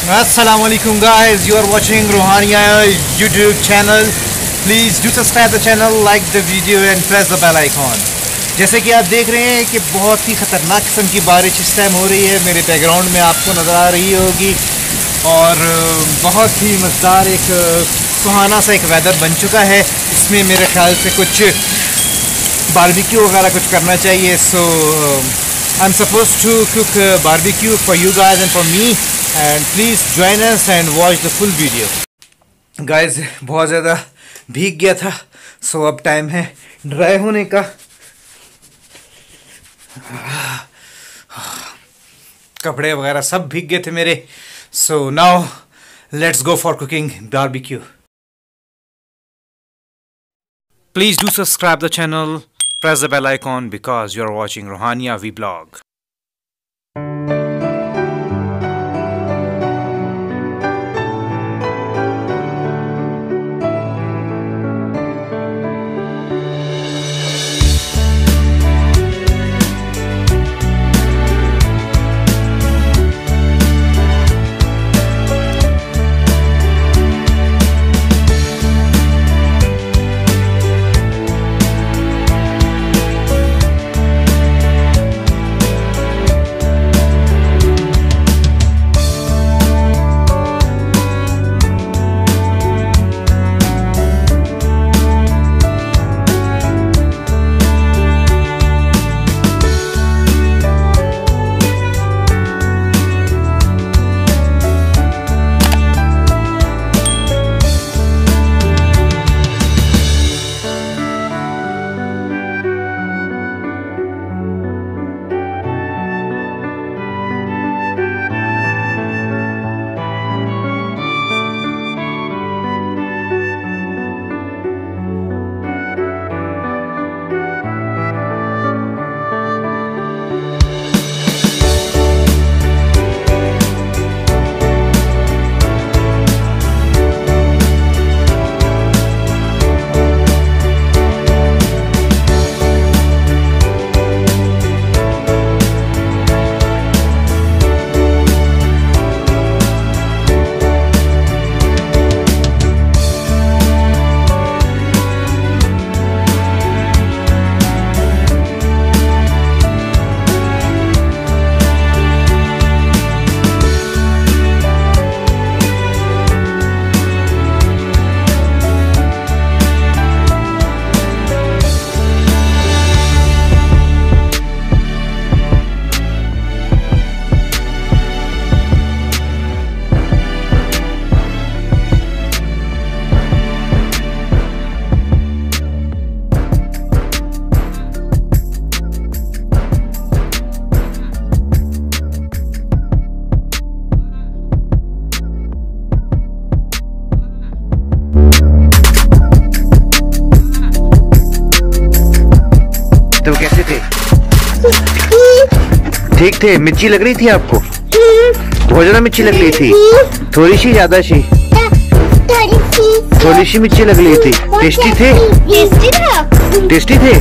Assalamualaikum guys, you are watching Rohaaniya YouTube channel. Please do subscribe the channel, like the video and press the bell icon. जैसे कि आप देख रहे हैं कि बहुत ही ख़तरनाक किस्म की बारिश इस टाइम हो रही है, मेरे बैकग्राउंड में आपको नज़र आ रही होगी और बहुत ही मज़ेदार एक सुहाना सा एक वेदर बन चुका है। इसमें मेरे ख्याल से कुछ बारबेक्यू वगैरह कुछ करना चाहिए। So I am suppose to cook barbecue for you guys and for me and please join us and watch the full video. Guys, बहुत ज़्यादा भीग गया था, सो अब टाइम है ड्राई होने का। कपड़े वगैरह सब भीग गए थे मेरे। So now let's go for cooking barbecue. Please do subscribe the channel, press the bell icon because you are watching Rohaaniya vlog. तो कैसे थे? ठीक थे? मिर्ची लग रही थी आपको? बहुत ज्यादा मिर्ची लग रही थी? थोड़ी सी ज्यादा सी? थोड़ी सी मिर्ची लग रही थी। टेस्टी थे? टेस्टी थे?